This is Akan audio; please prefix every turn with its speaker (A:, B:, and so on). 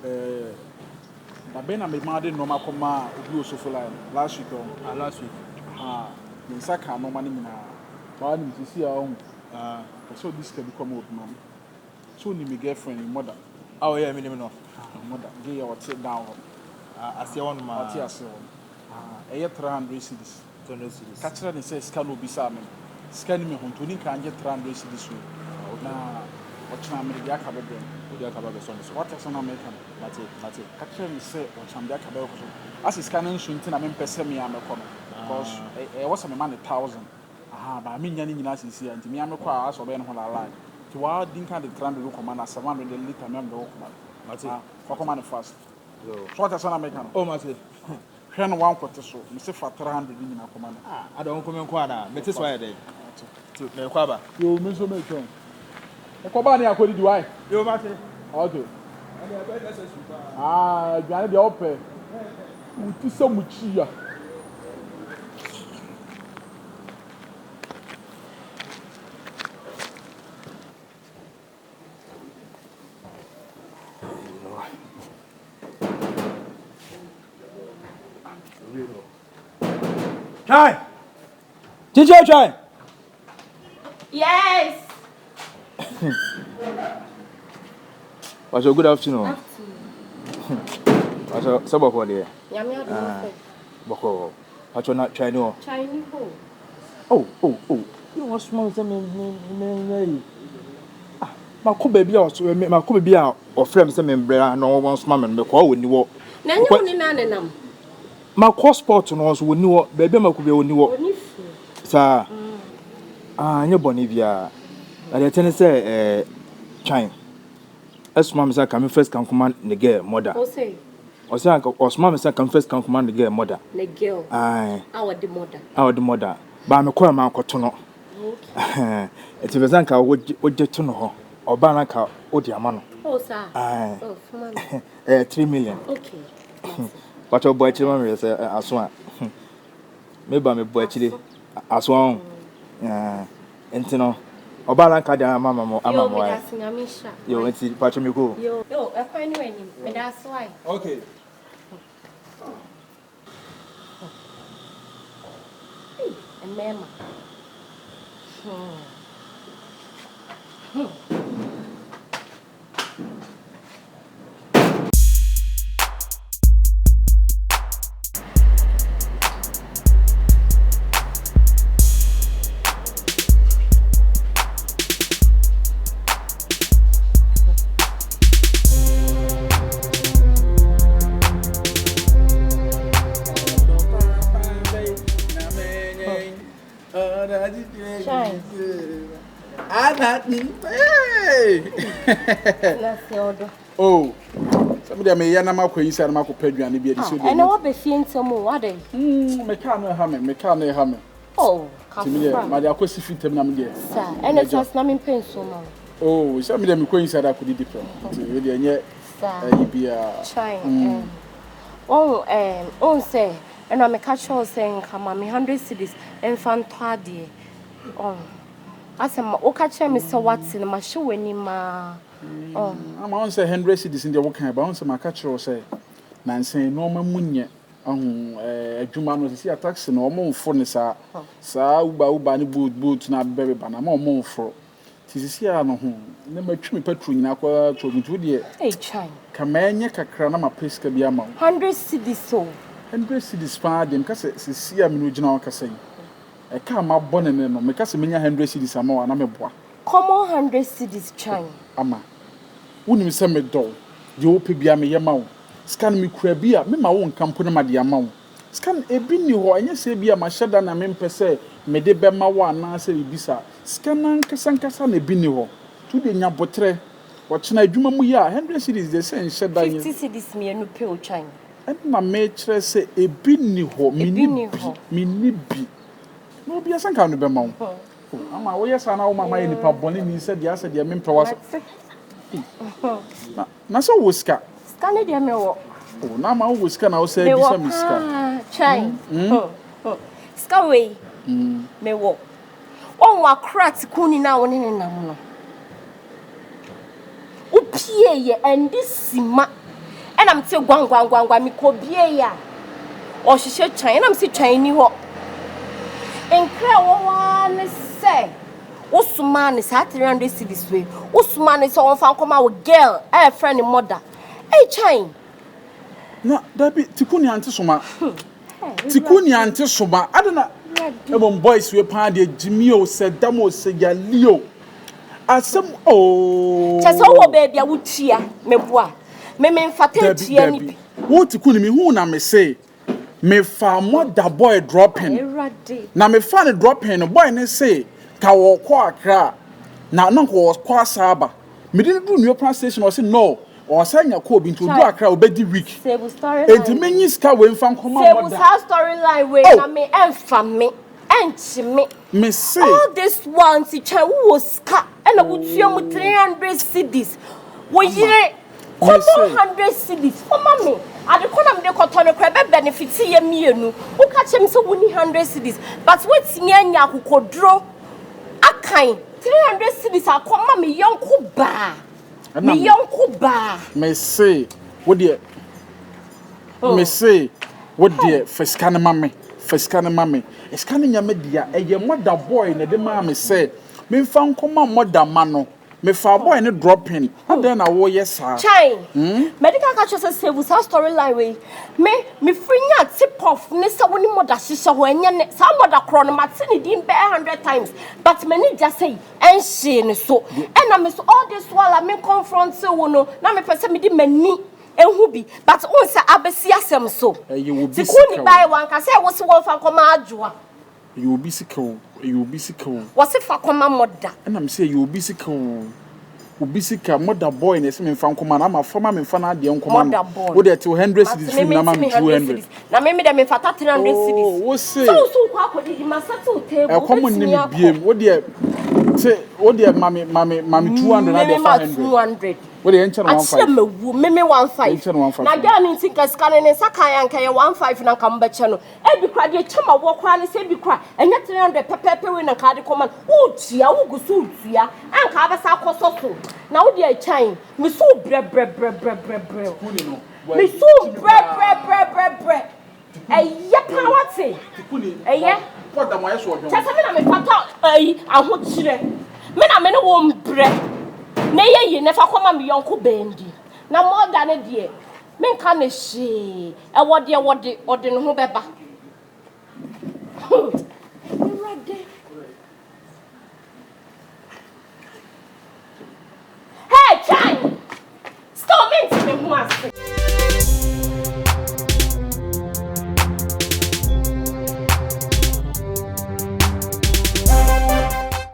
A: na be na me ma de no makoma obi osofo line last week
B: last week
A: me saka no ma nyina ba ni sisi a on so this can become old man so ni me girlfriend mother
B: oh yeah me no
A: mother get your sit down
B: asia one ma
A: ati ase on 300 cedis catch her say scan obi sa me scan me honto ni kan get 300 cedis so na ochina me dia ka bebe so what is on American mate catch her say ochina dia ka bebe so as scan nso nti na me pese me amekọ no because was me man 1000 ba me nya ni nyina sisi anti me amekọ a aso be no ho la line ti wa din kan de 300 ko ma na 700 liter me am de ko ma mate ko ko man fast so what is on American
B: oh mate
A: hwe no wan kwete so me se fa 300 ni nyina ko ma na
B: adon ko men ko ana mete so ya dey me kwa ba
A: yo me so me twon ko ba ni akodi di why
B: yo mate
A: okay gane de ope uti so muchi ya
B: Chai! Chai!
C: Yes!
B: What's your good afternoon? What's your sabako there?
C: Yami
B: Boko. What's your not Chinese?
C: Chinese.
B: Oh. You want small me. Ma ko baby or friend say me bra no one small me ko woni wo.
C: Na nyu ni na nenam.
B: Ma ko sport no so woni wo baby ma ko be woni wo. Sa nye boni bia. Na dey tell say China. Asma me say come first can command the girl mother.
C: O say
B: Osma me say come first can command the girl mother.
C: The girl.
B: Aye.
C: Our the mother.
B: Ba me ko ma akoto no. Okay. Eti bezanka wo to no ho. Oba na ka odi ama no.
C: Oh sir.
B: Aye.
C: Oh, man.
B: 3 million.
C: Okay.
B: What your boy children me say aswan. Me ba me boy chile aswan. Enti no. Oba na ka dia ama mo. Yo enti pacho me go.
C: Yo, e kwa ni weni. Me da swai.
B: Okay.
C: And mema.
A: Oh, somebody may yana mako yi sar mako pedwa ne bia di so dey.
C: And what be fintem o what dey?
A: Me can no ha me.
C: Oh,
A: Timide, ma dia akosi fitem na me dey.
C: Sir, and it was na me penso no.
A: Oh, so me dey me ko yi sar akodi different. We dey enye yi bia.
C: Try. On say, and I me catch you saying come me 100 cedis enfant ade. Oh. Asema o catch me say what in ma show weni ma. Oh.
A: I'm on say 100 cedis in the work kan ba on say ma catch you say nansen no ma munye adwuma no si taxi no mo mfo ne sa uba ne boot na bebe ba na mo mfo tisisi a no ho ne matwi petrol nyina kwa to mutu de
C: Chai
A: kama enye kakra na ma peska bi ama
C: 100 cedis so
A: 100 cedis pa dem ka se sisi a me no gina o ka sen e ka ma bone ne no me ka se menya 100 cedis ama wa na me boa
C: common 100 cedis Chai
A: ama woni se me do de ope bia me yema wo scan me kura bia me ma wo nkampo na ma de ama wo scan ebi ni ho enye se bia ma hyeda na me mpese me de be ma wo ana se bibisa scan ankasa na ebi ni ho tu de nya botre wo chena adwuma mu ya 100 cedis de se hyeda
C: 50 cedis me no pe o Chai
A: en na me kire se ebi ni ho me ni bi no bia sanka no be ma wo ama wo yesa na wo mama ye nipa boni ni se dia me mpewa so na so wo ska
C: ne dia me wo
A: oh na ma wo ska na wo say bisa mi ska
C: Chai ska we me wo won wa crack kuni na woni ne nam no upie ye and this sima and I'm still gwang me kobie ya or she should China I'm still Chinese ho and cry say Usman is at 300 cities way Usman is on fan come out girl a friend mother hey China
A: na dabi tikuni anti soma tikuni anti soma adana ebon boys we pan de Jimmy o sedam o seya leo asem oh
C: chese wo baby a wutia meboa me mfata tia ni
A: wo tikuni mi hu na me say me fa mother boy dropping na me fa ne dropping no boy ne say ka wo kwa akra na ko kwa saba me didn't do new plan station or say no or sanya ko bi to do akra obedi week
C: sebu story
A: enti menyi ska we mfa nkoma
C: moda sebu storyline we na me emfa me enchi me
A: say
C: all this one si chan wo ska na wutua mu 300 cedis wo yire komo 100 cedis mama me ade kona me de kotono kra be benefit ye mienu wo ka chem se woni 100 cedis but wetin anya akokodro akan 300 cedis akoma me yonko ba me yonko ba
A: me say what dear me say what dear fiskane mame eskane nyame dia eye mother boy na de ma me say me fa nkoma mother ma no me fa boy ne dropping then na wo yes
C: chai medical catch say save storyline we me free nya tip off ne se woni mother hihye ho enye ne sa mother kro no matini din be 100 times but me just say enhye ne so and na me so all this while me confront se wo no na me pese me di mani ehu bi but on se abesi asem so
A: you will be
C: sikuni bai wan ka say wo se wo fa koma adwoa
A: you will be sick
C: was it for koma mother
A: and I'm say you will be sick mother boy ne se me fa nkoma na ma forma me fa na de nkoma wo de 200 cedis film na ma 200
C: na me dem fa 300 cedis
A: wo say
C: so kwa akodi ma settle table
A: e common ni biem wo de say wo de mami 200 na de 500 what the engine
C: 15 me 15 na girl ni think scan ne saka ya nka ye 15 na ka mbeche no e bi kra de chama wo kra ne se bi kra enye 300 pepepe we na ka de command wo tia wo gusu tia anka abesa koso so na wo de chan me so bre me so bre eye power eye
A: poda mo yeso odwo
C: chese me na me pata aho kire me na me ne wo mbre na ye ne fa koma me yonko bendi na more than a dear men kan she e wode no ho beba hey chai stop me ho ase